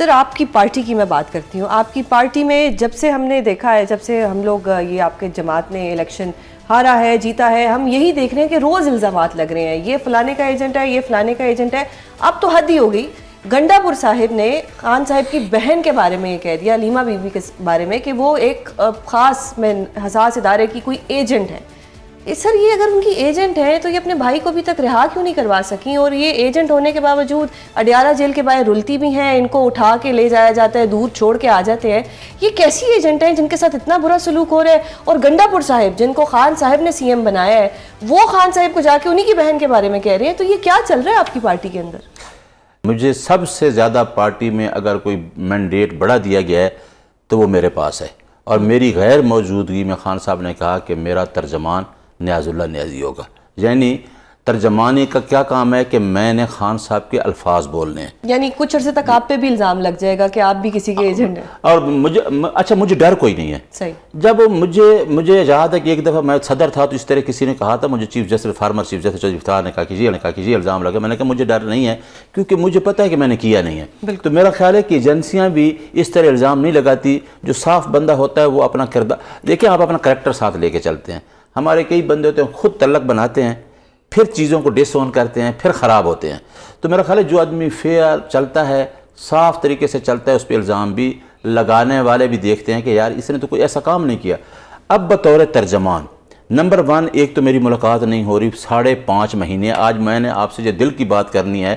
سر آپ کی پارٹی کی میں بات کرتی ہوں. آپ کی پارٹی میں جب سے ہم نے دیکھا ہے، جب سے ہم لوگ یہ آپ کے جماعت نے الیکشن ہارا ہے جیتا ہے، ہم یہی دیکھ رہے ہیں کہ روز الزامات لگ رہے ہیں، یہ فلانے کا ایجنٹ ہے، یہ فلانے کا ایجنٹ ہے. اب تو حد ہی ہو گئی. گنڈا پور صاحب نے خان صاحب کی بہن کے بارے میں یہ کہہ دیا، علیمہ بی بی کے بارے میں، کہ وہ ایک خاص حساس ادارے کی کوئی ایجنٹ ہے. سر یہ اگر ان کی ایجنٹ ہے تو یہ اپنے بھائی کو ابھی تک رہا کیوں نہیں کروا سکیں؟ اور یہ ایجنٹ ہونے کے باوجود اڈیالہ جیل کے باہر رلتی بھی ہیں، ان کو اٹھا کے لے جایا جاتا ہے، دور چھوڑ کے آ جاتے ہیں. یہ کیسی ایجنٹ ہیں جن کے ساتھ اتنا برا سلوک ہو رہا ہے؟ اور گنڈا پور صاحب جن کو خان صاحب نے سی ایم بنایا ہے، وہ خان صاحب کو جا کے انہی کی بہن کے بارے میں کہہ رہے ہیں. تو یہ کیا چل رہا ہے آپ کی پارٹی کے اندر؟ مجھے سب سے زیادہ پارٹی میں اگر کوئی مینڈیٹ بڑا دیا گیا ہے تو وہ میرے پاس ہے، اور میری غیر موجودگی میں خان صاحب نے کہا کہ میرا ترجمان نیاز اللہ نیازی ہوگا. یعنی ترجمانی کا کیا کام ہے کہ میں نے خان صاحب کے الفاظ بولنے ہیں. یعنی کچھ عرصے تک آپ پہ بھی الزام لگ جائے گا کہ آپ بھی کسی کے ایجنٹ ہیں. اور مجھے ڈر کوئی نہیں ہے. صحیح. جب مجھے یاد ہے کہ ایک دفعہ میں صدر تھا تو اس طرح کسی نے کہا تھا مجھے chief justice, former chief justice Chaudhry Iftikhar نے کہا کہ یہ الزام لگا. میں نے کہا مجھے ڈر نہیں ہے کیونکہ مجھے پتہ ہے کہ میں نے کیا نہیں ہے. تو میرا خیال ہے کہ ایجنسیاں بھی اس طرح الزام نہیں لگاتی. جو صاف بندہ ہوتا ہے وہ اپنا کردار دیکھیں، آپ اپنا کریکٹر ساتھ لے کے چلتے ہیں. ہمارے کئی بندے ہوتے ہیں خود تعلق بناتے ہیں، پھر چیزوں کو ڈس آن کرتے ہیں، پھر خراب ہوتے ہیں. تو میرا خیال ہے جو آدمی فیئر چلتا ہے، صاف طریقے سے چلتا ہے، اس پہ الزام بھی لگانے والے بھی دیکھتے ہیں کہ یار اس نے تو کوئی ایسا کام نہیں کیا. اب بطور ترجمان نمبر 1 ایک تو میری ملاقات نہیں ہو رہی 5.5 مہینے. آج میں نے آپ سے جو دل کی بات کرنی ہے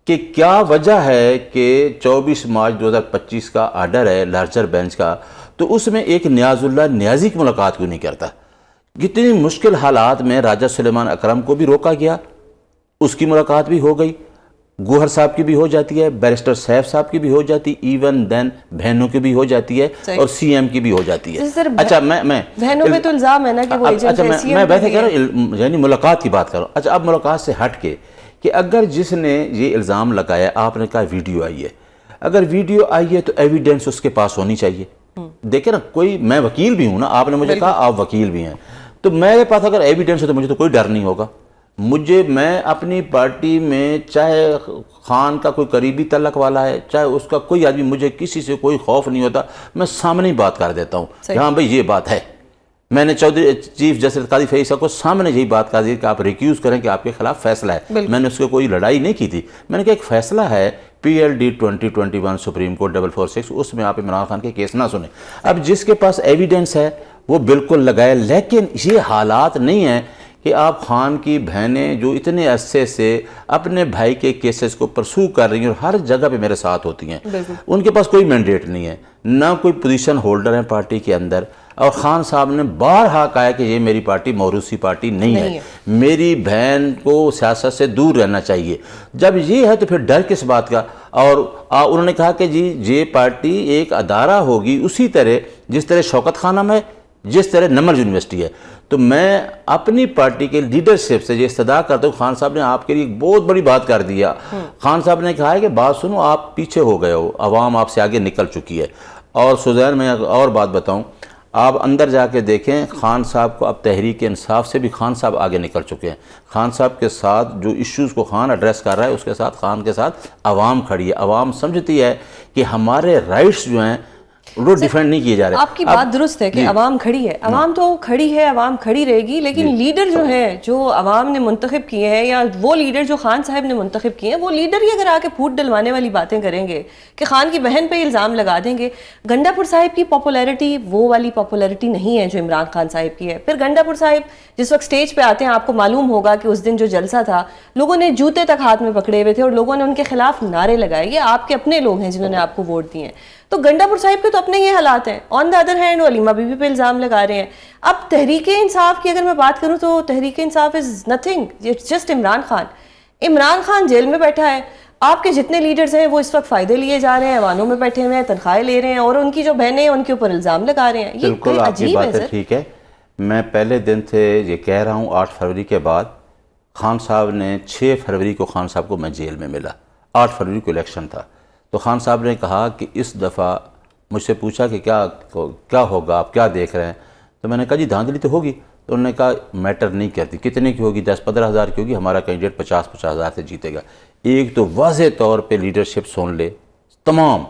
کہ کیا وجہ ہے کہ 24 مارچ 2025 کا آرڈر ہے لارجر بینچ کا، تو اس میں ایک نیاز اللہ نیازی کی ملاقات کیوں نہیں کرتا؟ کتنی مشکل حالات میں راجہ سلیمان اکرم کو بھی روکا گیا، اس کی ملاقات بھی ہو گئی، گوہر صاحب کی بھی ہو جاتی ہے، بیرسٹر سیف صاحب کی بھی ہو جاتی، ایون دین بہنوں کی بھی ہو جاتی ہے، اور سی ایم کی بھی ہو جاتی ہے. اچھا میں بہنوں پہ تو الزام ہے نا کہ وہ ایجنٹ ہے. میں ویسے کہہ رہا ہوں یعنی ملاقات کی بات کر رہا ہوں. اچھا اب ملاقات سے ہٹ کے کہ اگر جس نے یہ الزام لگایا، آپ نے کہا ویڈیو آئی ہے، اگر ویڈیو آئی ہے تو ایویڈنس اس کے پاس ہونی چاہیے. دیکھیں نا، کوئی میں وکیل بھی ہوں نا، آپ نے مجھے کہا آپ وکیل بھی ہیں، تو میرے پاس اگر ایویڈنس ہے تو مجھے تو کوئی ڈر نہیں ہوگا. میں اپنی پارٹی میں چاہے خان کا کوئی قریبی تعلق والا ہے، چاہے اس کا کوئی آدمی، مجھے کسی سے کوئی خوف نہیں ہوتا. میں سامنے ہی بات کر دیتا ہوں کہ ہاں بھائی یہ بات ہے. میں نے چیف جسٹس قاضی فیض صاحب کو سامنے یہی بات کر دی کہ آپ ریکیوز کریں کہ آپ کے خلاف فیصلہ ہے. میں نے اس کو کوئی لڑائی نہیں کی تھی. میں نے کہا ایک فیصلہ ہے PLD 2021 سپریم کورٹ 446، اس میں آپ عمران خان کے کیس نہ سنیں. اب جس کے پاس ایویڈنس ہے وہ بالکل لگائے، لیکن یہ حالات نہیں ہیں کہ آپ خان کی بہنیں جو اتنے عرصے سے اپنے بھائی کے کیسز کو پرسو کر رہی ہیں اور ہر جگہ پہ میرے ساتھ ہوتی ہیں، ان کے پاس کوئی مینڈیٹ نہیں ہے، نہ کوئی پوزیشن ہولڈر ہیں پارٹی کے اندر. اور خان صاحب نے بارہا کہا کہ یہ میری پارٹی موروثی پارٹی نہیں ہے، میری بہن کو سیاست سے دور رہنا چاہیے. جب یہ ہے تو پھر ڈر کس بات کا؟ اور انہوں نے کہا کہ جی یہ پارٹی ایک ادارہ ہوگی اسی طرح جس طرح شوکت خانم ہے، جس طرح نمر یونیورسٹی ہے. تو میں اپنی پارٹی کے لیڈرشپ سے یہ استدعا کرتا ہوں، خان صاحب نے آپ کے لیے ایک بہت بڑی بات کر دیا. خان صاحب نے کہا ہے کہ بات سنو، آپ پیچھے ہو گئے ہو، عوام آپ سے آگے نکل چکی ہے. اور سوزین میں اور بات بتاؤں، آپ اندر جا کے دیکھیں خان صاحب کو اب تحریک انصاف سے بھی خان صاحب آگے نکل چکے ہیں. خان صاحب کے ساتھ جو ایشوز کو خان ایڈریس کر رہا ہے، اس کے ساتھ خان کے ساتھ عوام کھڑی ہے. عوام سمجھتی ہے کہ ہمارے رائٹس جو ہیں وہ ڈیفینڈ نہیں کیے جا رہے. آپ کی بات درست ہے کہ عوام کھڑی ہے، عوام تو کھڑی ہے، عوام کھڑی رہے گی، لیکن لیڈر جو ہیں جو عوام نے منتخب کیے ہیں، یا وہ لیڈر جو خان صاحب نے منتخب کیے ہیں، وہ لیڈر ہی اگر آ کے پھوٹ ڈلوانے والی باتیں کریں گے کہ خان کی بہن پہ الزام لگا دیں گے. گنڈا پور صاحب کی پاپولیرٹی وہ والی پاپولیرٹی نہیں ہے جو عمران خان صاحب کی ہے. پھر گنڈا پور صاحب جس وقت سٹیج پہ آتے ہیں، آپ کو معلوم ہوگا کہ اس دن جو جلسہ تھا لوگوں نے جوتے تک ہاتھ میں پکڑے ہوئے تھے اور لوگوں نے ان کے خلاف نعرے لگائے. یہ آپ کے اپنے لوگ ہیں جنہوں نے آپ کو ووٹ دیے ہیں. تو گنڈا پور صاحب کے تو اپنے یہ حالات ہیں. آن دا ادر ہینڈ وہ علیمہ بی بی پہ الزام لگا رہے ہیں. اب تحریک انصاف کی اگر میں بات کروں تو Tehreek Insaf is nothing, it's just Imran Khan. Imran Khan جیل میں بیٹھا ہے، آپ کے جتنے لیڈرز ہیں وہ اس وقت فائدے لیے جا رہے ہیں، ایوانوں میں بیٹھے ہوئے ہیں، تنخواہیں لے رہے ہیں، اور ان کی جو بہنیں ہیں ان کے اوپر الزام لگا رہے ہیں. یہ کوئی عجیب ہے سر. ٹھیک ہے، میں پہلے دن سے یہ کہہ رہا ہوں 8 فروری کے بعد خان صاحب نے 6 فروری کو خان صاحب کو میں جیل میں ملا. 8 فروری کو الیکشن تھا، تو خان صاحب نے کہا کہ اس دفعہ مجھ سے پوچھا کہ کیا ہوگا، آپ کیا دیکھ رہے ہیں؟ تو میں نے کہا جی دھاندلی تو ہوگی. تو انہوں نے کہا میٹر نہیں کرتی کتنے کی ہوگی، 10-15 ہزار کی ہوگی، ہمارا کینڈیڈیٹ 50-50 ہزار سے جیتے گا. ایک تو واضح طور پہ لیڈرشپ سن لے تمام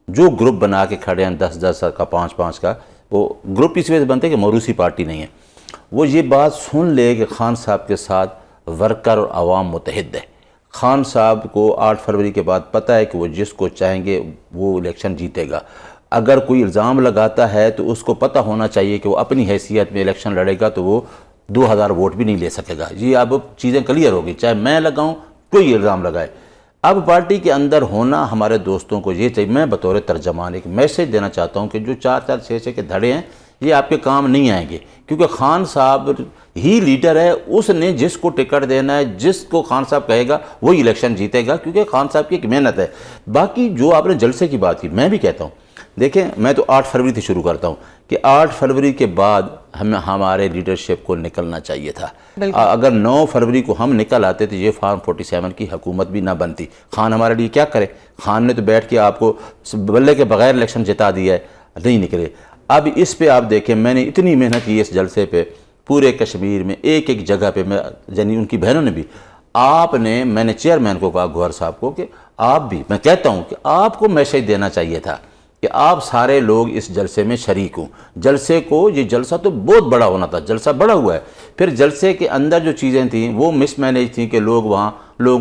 جو گروپ بنا کے کھڑے ہیں 10-10 کا 5-5 کا, وہ گروپ اس وجہ سے بنتے ہیں کہ موروثی پارٹی نہیں ہے. وہ یہ بات سن لے کہ خان صاحب کے ساتھ ورکر اور عوام متحد ہے. خان صاحب کو 8 فروری کے بعد پتہ ہے کہ وہ جس کو چاہیں گے وہ الیکشن جیتے گا. اگر کوئی الزام لگاتا ہے تو اس کو پتہ ہونا چاہیے کہ وہ اپنی حیثیت میں الیکشن لڑے گا تو وہ 2000 ووٹ بھی نہیں لے سکے گا. یہ اب چیزیں کلیئر ہوگی, چاہے میں لگاؤں کوئی الزام لگائے. اب پارٹی کے اندر ہونا ہمارے دوستوں کو یہ چاہیے. میں بطور ترجمان ایک میسیج دینا چاہتا ہوں کہ جو 4-4 6-6 کے دھڑے ہیں یہ آپ کے کام نہیں آئیں گے, کیونکہ خان صاحب ہی لیڈر ہے. اس نے جس کو ٹکٹ دینا ہے, جس کو خان صاحب کہے گا وہی الیکشن جیتے گا, کیونکہ خان صاحب کی ایک محنت ہے. باقی جو آپ نے جلسے کی بات کی, میں بھی کہتا ہوں, دیکھیں میں تو 8 فروری سے شروع کرتا ہوں کہ 8 فروری کے بعد ہمارے لیڈرشپ کو نکلنا چاہیے تھا. اگر 9 فروری کو ہم نکل آتے تو یہ فارم 47 کی حکومت بھی نہ بنتی. خان ہمارے لیے کیا کرے؟ خان نے تو بیٹھ کے آپ کو بلے کے بغیر الیکشن جتا دیا ہے, نہیں نکلے. اب اس پہ آپ دیکھیں, میں نے اتنی محنت کی اس جلسے پہ, پورے کشمیر میں ایک ایک جگہ پہ, میں یعنی ان کی بہنوں نے بھی, میں نے چیئرمین کو کہا گوہر صاحب کو کہ آپ بھی, میں کہتا ہوں کہ آپ کو میسیج دینا چاہیے تھا کہ آپ سارے لوگ اس جلسے میں شریک ہوں. جلسے کو, یہ جلسہ تو بہت بڑا ہونا تھا, جلسہ بڑا ہوا ہے. پھر جلسے کے اندر جو چیزیں تھیں وہ مس مینیج تھیں کہ لوگوں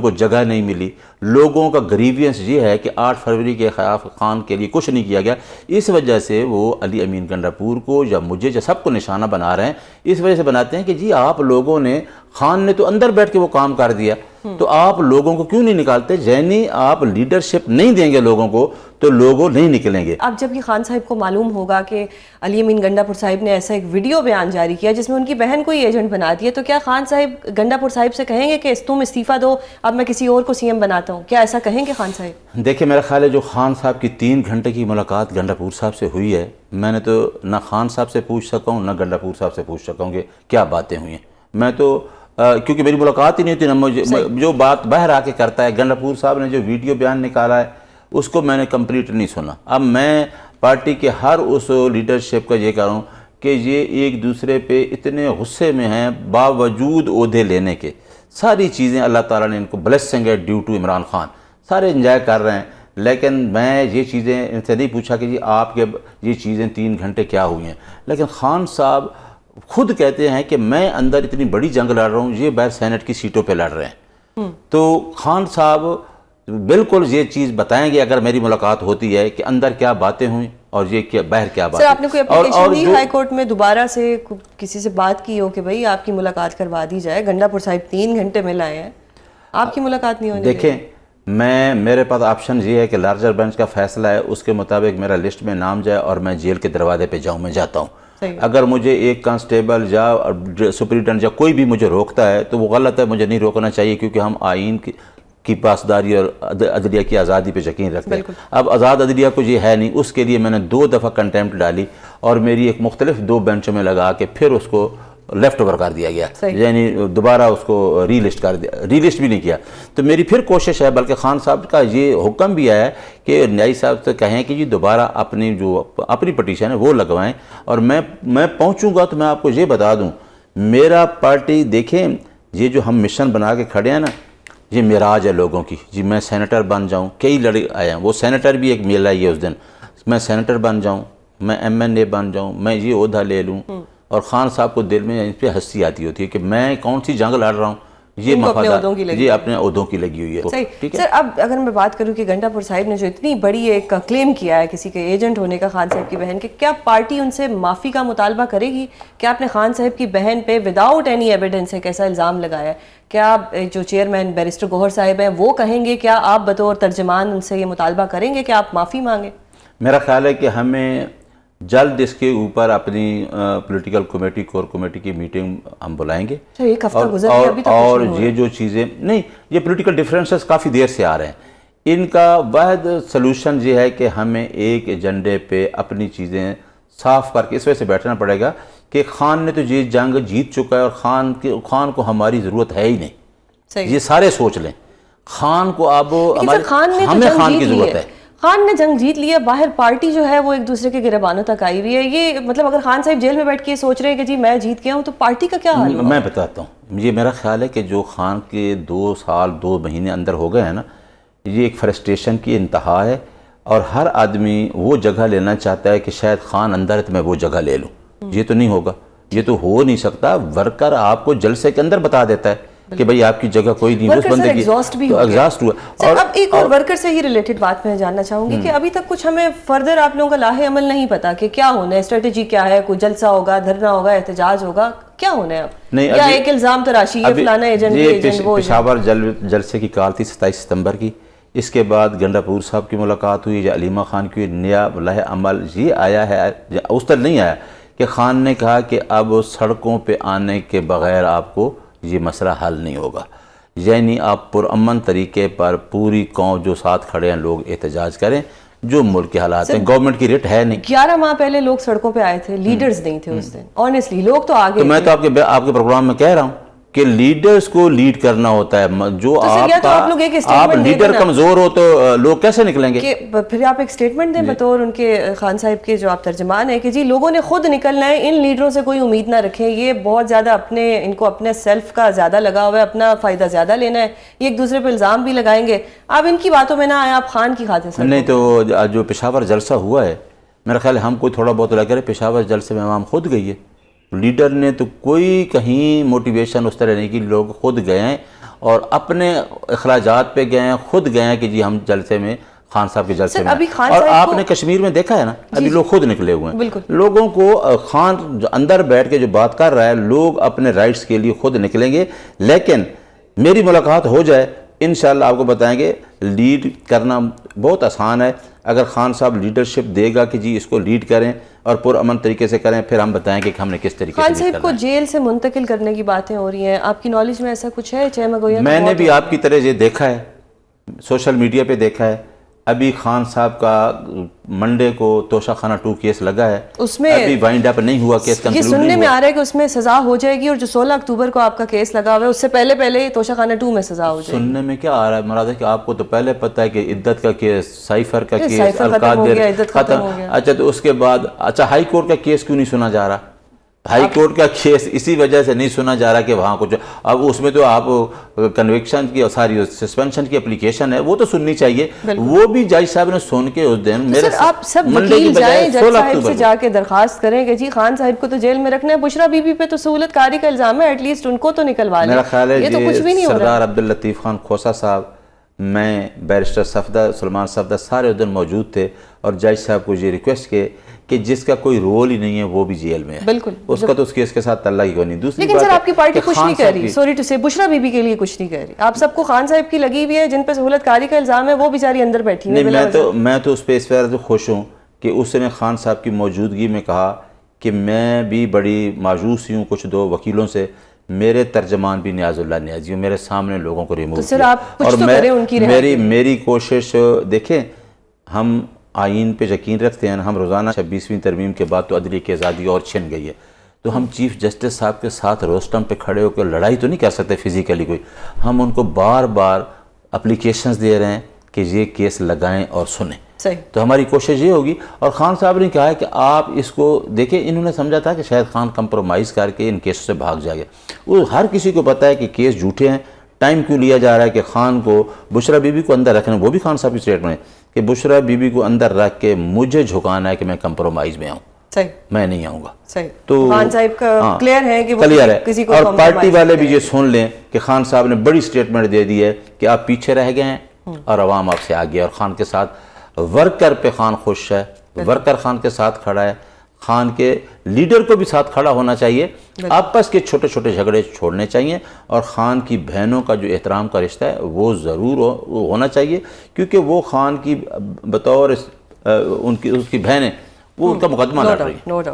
کو جگہ نہیں ملی. لوگوں کا گریوینس یہ ہے کہ 8 فروری کے خلاف خان کے لیے کچھ نہیں کیا گیا. اس وجہ سے وہ علی امین گنڈاپور کو یا مجھے یا سب کو نشانہ بنا رہے ہیں. اس وجہ سے بناتے ہیں کہ جی آپ لوگوں نے, خان نے تو اندر بیٹھ کے وہ کام کر دیا, تو آپ لوگوں کو کیوں نہیں نکالتے؟ یعنی آپ لیڈرشپ نہیں دیں گے لوگوں کو تو لوگوں نہیں نکلیں گے. اب جب یہ خان صاحب کو معلوم ہوگا کہ علی امین گنڈاپور صاحب نے ایسا ایک ویڈیو بیان جاری کیا جس میں ان کی بہن کو ہی ایجنٹ بنا دیا, تو کیا خان صاحب گنڈاپور صاحب سے کہیں گے کہ تم استعفیٰ دو, اب میں کسی اور کو سی ایم بناتا ہوں؟ کیا ایسا کہیں گے خان صاحب؟ دیکھیں میرا خیال ہے جو خان صاحب کی 3 گھنٹے کی ملاقات گنڈاپور صاحب سے ہوئی ہے, میں نے تو نہ خان صاحب سے پوچھ سکا ہوں نہ گنڈاپور صاحب سے پوچھ سکا ہوں کہ کیا باتیں ہوئی ہیں. میں تو کیونکہ میری ملاقات ہی نہیں ہوتی, نہ مجھے جو بات باہر آ کے کرتا ہے. گنڈاپور صاحب نے جو ویڈیو بیان نکالا ہے اس کو میں نے کمپلیٹ نہیں سنا. اب میں پارٹی کے ہر اس لیڈرشپ کا یہ کہہ رہا ہوں کہ یہ ایک دوسرے پہ اتنے غصے میں ہیں باوجود عہدے لینے کے. ساری چیزیں اللہ تعالیٰ نے ان کو بلیسنگ ہے ڈیو ٹو عمران خان, سارے انجوائے کر رہے ہیں. لیکن میں یہ چیزیں ان سے نہیں پوچھا کہ جی آپ کے یہ چیزیں 3 گھنٹے کیا ہوئی ہیں. لیکن خان صاحب خود کہتے ہیں کہ میں اندر اتنی بڑی جنگ لڑ رہا ہوں, یہ باہر سینٹ کی سیٹوں پہ لڑ رہے ہیں. تو خان صاحب بالکل یہ چیز بتائیں گے اگر میری ملاقات ہوتی ہے کہ اندر کیا باتیں ہوئیں اور یہ باہر کیا باتیں. سر آپ نے کوئی اپلیکیشن دی ہائی کورٹ میں دوبارہ سے کسی سے بات کی ہو کہ بھئی آپ کی ملاقات کروا دی جائے؟ گنڈاپور صاحب 3 گھنٹے میں لائے ہیں, آپ کی ملاقات نہیں ہونی؟ دیکھیں میرے پاس آپشن یہ ہے کہ لارجر بینچ کا فیصلہ ہے, اس کے مطابق میرا لسٹ میں نام جائے اور میں جیل کے دروازے پہ جاؤں, میں جاتا ہوں. اگر مجھے ایک کانسٹیبل یا سپرنٹینڈنٹ یا کوئی بھی مجھے روکتا ہے تو وہ غلط ہے, مجھے نہیں روکنا چاہیے, کیونکہ ہم آئین کی پاسداری اور عدلیہ کی آزادی پہ یقین رکھتے ہیں. اب آزاد عدلیہ کو یہ ہے نہیں, اس کے لیے میں نے 2 دفعہ کنٹیمپٹ ڈالی اور میری ایک مختلف 2 بینچوں میں لگا کے پھر اس کو لیفٹ اوور کر دیا گیا, یعنی دوبارہ اس کو ری لسٹ کر دیا, ری لسٹ بھی نہیں کیا. تو میری پھر کوشش ہے, بلکہ خان صاحب کا یہ حکم بھی آیا ہے کہ نیائی صاحب سے کہیں کہ جی دوبارہ اپنی پٹیشن ہے وہ لگوائیں, اور میں پہنچوں گا تو میں آپ کو یہ بتا دوں میرا پارٹی, دیکھیں یہ جو ہم مشن بنا کے کھڑے ہیں نا, یہ معراج ہے لوگوں کی. جی میں سینیٹر بن جاؤں, کئی لڑے آئے ہیں, وہ سینیٹر بھی ایک میلہ ہی ہے اس دن, میں سینیٹر بن جاؤں, میں MNA بن جاؤں, میں یہ عہدہ لے لوں, اور خان صاحب کو دل میں اس پہ ہنسی آتی ہوتی ہے کہ میں کون سی جنگ لڑ رہا ہوں, یہ مفادات یہ اپنے عہدوں کی لگی ہوئی ہے. صحیح. سر اب اگر میں بات کروں کہ گنڈاپور صاحب نے جو اتنی بڑی ایک کلیم کیا ہے کسی کے ایجنٹ ہونے کا خان صاحب کی بہن کے, کیا پارٹی ان سے معافی کا مطالبہ کرے گی؟ کیا آپ نے خان صاحب کی بہن پہ وداؤٹ اینی ایویڈنس ایک ایسا الزام لگایا ہے, کیا جو چیئرمین بیرسٹر گوہر صاحب ہیں وہ کہیں گے, کیا آپ بطور ترجمان ان سے یہ مطالبہ کریں گے کہ آپ معافی مانگیں؟ میرا خیال ہے کہ ہمیں جلد اس کے اوپر اپنی پولیٹیکل کمیٹی, کور کمیٹی کی میٹنگ ہم بلائیں گے. ایک ہفتہ گزر گیا ابھی تک اور یہ جو چیزیں نہیں, یہ پولیٹیکل ڈیفرنسز کافی دیر سے آ رہے ہیں, ان کا واحد سلوشن یہ ہے کہ ہمیں ایک ایجنڈے پہ اپنی چیزیں صاف کر کے اس وجہ سے بیٹھنا پڑے گا کہ خان نے تو یہ جنگ جیت چکا ہے اور خان کو ہماری ضرورت ہے ہی نہیں. یہ سارے سوچ لیں, خان کو اب ہمیں خان کی ضرورت ہے. خان نے جنگ جیت لیا, باہر پارٹی جو ہے وہ ایک دوسرے کے گریبانوں تک آئی ہوئی ہے. یہ مطلب اگر خان صاحب جیل میں بیٹھ کے سوچ رہے ہیں کہ جی میں جیت گیا ہوں, تو پارٹی کا کیا حال ہوگا؟ میں بتاتا ہوں, یہ میرا خیال ہے کہ جو خان کے 2 سال 2 مہینے اندر ہو گئے ہیں نا, یہ ایک فرسٹریشن کی انتہا ہے. اور ہر آدمی وہ جگہ لینا چاہتا ہے کہ شاید خان اندر ہے تو میں وہ جگہ لے لوں. یہ تو نہیں ہوگا, یہ تو ہو نہیں سکتا. ورکر آپ کو جلسے کے اندر بتا دیتا ہے کہ بھئی آپ کی جگہ کوئی نہیں, اس بندے کی ایگزاسٹ ہوا. اور اب ایک اور ورکر سے ہی ریلیٹڈ بات میں جاننا چاہوں گی کہ ابھی تک کچھ ہمیں فردر آپ لوگوں کا لاہے عمل نہیں پتا کہ کیا ہونا ہے, اسٹریٹجی کیا ہے, کوئی جلسہ ہوگا, دھرنا ہوگا, احتجاج ہوگا, کیا ہونا ہے اب؟ یا ایک الزام تراشی ہے فلانا ایجنٹ وہ پشاور جلسے کی کال تھی 27 ستمبر کی. اس کے بعد گنڈا پور صاحب کی ملاقات ہوئی, یا علیمہ خان کی نیا لاہ عمل یہ آیا ہے, اس طرح نہیں آیا کہ خان نے کہا کہ اب سڑکوں پہ آنے کے بغیر آپ کو یہ مسئلہ حل نہیں ہوگا. یعنی آپ پرامن طریقے پر پوری قوم جو ساتھ کھڑے ہیں لوگ احتجاج کریں, جو ملک کے حالات ہیں. گورنمنٹ کی ریٹ ہے نہیں. 11 ماہ پہلے لوگ سڑکوں پہ آئے تھے, لیڈرز نہیں تھے اس دن. آنیسٹلی لوگ تو آگے. تو میں تو آپ کے پروگرام میں کہہ رہا ہوں کہ لیڈرز کو لیڈ کرنا ہوتا ہے. جو آپ لیڈر کمزور ہو تو لوگ کیسے نکلیں گے؟ پھر آپ ایک سٹیٹمنٹ دیں بطور ان کے خان صاحب کے جو آپ ترجمان ہیں کہ جی لوگوں نے خود نکلنا ہے, ان لیڈروں سے کوئی امید نہ رکھیں, یہ بہت زیادہ ان کو اپنے سیلف کا زیادہ لگا ہوا ہے, اپنا فائدہ زیادہ لینا ہے, یہ ایک دوسرے پہ الزام بھی لگائیں گے. آپ ان کی باتوں میں نہ آئے, آپ خان کی خاطر سے. نہیں تو جو پشاور جلسہ ہوا ہے, میرا خیال ہے ہم کوئی تھوڑا بہت لگ رہا ہے, پشاور جلسے میں عوام خود گئی ہے. لیڈر نے تو کوئی کہیں موٹیویشن اس طرح نہیں کی, لوگ خود گئے ہیں اور اپنے اخراجات پہ گئے ہیں, خود گئے ہیں کہ جی ہم جلسے میں خان صاحب کے جلسے میں. اور آپ نے کشمیر میں دیکھا ہے نا, ابھی لوگ خود نکلے ہوئے ہیں. لوگوں کو خان اندر بیٹھ کے جو بات کر رہا ہے, لوگ اپنے رائٹس کے لیے خود نکلیں گے. لیکن میری ملاقات ہو جائے انشاءاللہ آپ کو بتائیں گے. لیڈ کرنا بہت آسان ہے. اگر خان صاحب لیڈرشپ دے گا کہ جی اس کو لیڈ کریں اور پرامن طریقے سے کریں, پھر ہم بتائیں گے کہ ہم نے کس طریقے سے خان صاحب کو جیل سے منتقل کرنے کی باتیں ہو رہی ہیں. آپ کی نالج میں ایسا کچھ ہے؟ میں نے بھی آپ کی طرح یہ دیکھا ہے, سوشل میڈیا پہ دیکھا ہے. ابھی خان صاحب کا منڈے کو توشہ خانہ 2 کیس لگا ہے, اس میں ابھی وائنڈ اپ نہیں ہوا, کیس کنکلوڈ نہیں ہوا. یہ سننے میں آ رہا ہے کہ اس میں سزا ہو جائے گی, اور جو 16 اکتوبر کو آپ کا کیس لگا ہوا ہے اس سے پہلے توشہ خانہ 2 میں سزا ہو جائے گی. سننے میں کیا آ رہا ہے مراد ہے کہ آپ کو تو پہلے پتہ ہے کہ عدت کا کیس, سائفر کا کیس, القادر ختم. اچھا تو اس کے بعد ہائی کورٹ کا کیس کیوں نہیں سنا جا رہا؟ ہائی کورٹ کا کیس اسی وجہ سے نہیں سنا جا رہا کہ وہاں کچھ, اب اس میں تو آپ کنوکشن کی اور ساری سسپینشن کی اپلیکیشن ہے وہ تو سننی چاہیے. وہ بھی جج صاحب نے سن کے اس دن میرے آپ سب وکیل جائیں جج صاحب سے جا کے درخواست کریں کہ جی خان صاحب کو تو جیل میں رکھنا ہے, بشرا بی بی پہ تو سہولت کاری کا الزام ہے, ایٹ لیسٹ ان کو تو نکلوا لیں. میرا خیال ہے یہ تو کچھ بھی نہیں ہو رہا. سردار عبداللطیف خان کھوسہ صاحب, میں بیرسٹر سلمان صفدر سارے اس دن موجود تھے, اور جج صاحب کو یہ ریکویسٹ کہ جس کا کوئی رول ہی نہیں ہے وہ بھی جیل میں ہے. بالکل اس کا تو اس کیس کے ساتھ تعلق ہی کوئی نہیں. دوسری لیکن سر آپ کی پارٹی کچھ نہیں کہہ رہی, سوری ٹو سے, بشرا بی بی کے لیے کچھ نہیں کہہ رہی. آپ سب کو خان صاحب کی لگی ہوئی ہے جن پہ سہولت کاری کا الزام ہے, وہ بیچاری اندر بیٹھی ہیں. میں تو اس پہ اس وجہ سے خوش ہوں کہ اس نے خان صاحب کی موجودگی میں کہا کہ میں بھی بڑی مایوس ہوں کچھ 2 وکیلوں سے, میرے ترجمان بھی نیاز اللہ نیازی, میرے سامنے لوگوں کو ریموو کیا. اور میری کوشش دیکھیں, ہم آئین پہ یقین رکھتے ہیں, ہم روزانہ 26ویں ترمیم کے بعد تو عدلیہ کی آزادی اور چھن گئی ہے, تو ہم چیف جسٹس صاحب کے ساتھ روسٹم پہ کھڑے ہو کے لڑائی تو نہیں کر سکتے فزیکلی کوئی. ہم ان کو بار بار اپلیکیشنز دے رہے ہیں کہ یہ کیس لگائیں اور سنیں. تو ہماری کوشش یہ ہوگی. اور خان صاحب نے کہا ہے کہ آپ اس کو دیکھیں, انہوں نے سمجھا تھا کہ شاید خان کمپرومائز کر کے ان کیسوں سے بھاگ جائے گا. وہ ہر کسی کو پتہ ہے کہ کیس جھوٹے ہیں. ٹائم کیوں لیا جا رہا ہے کہ خان کو, بشرا بی بی کو اندر رکھنا, وہ بھی خان صاحب کی اسٹیٹمنٹ ہے کہ بشرا بی بی کو اندر رکھ کے مجھے جھکانا ہے کہ میں کمپرومائز میں آؤں, میں نہیں آؤں گا. تو خان صاحب کا کلیئر ہے کہ کلیئر ہے. اور پارٹی والے بھی یہ سن لیں کہ خان صاحب نے بڑی اسٹیٹمنٹ دے دی ہے کہ آپ پیچھے رہ گئے ہیں اور عوام آپ سے آگے, اور خان کے ساتھ ورکر پہ خان خوش ہے, ورکر خان کے ساتھ کھڑا ہے. خان کے لیڈر کو بھی ساتھ کھڑا ہونا چاہیے, آپس کے چھوٹے چھوٹے جھگڑے چھوڑنے چاہیے, اور خان کی بہنوں کا جو احترام کا رشتہ ہے وہ ضرور ہونا چاہیے, کیونکہ وہ خان کی بطور اس کی بہنیں وہ ان کا مقدمہ لڑ رہی ہیں.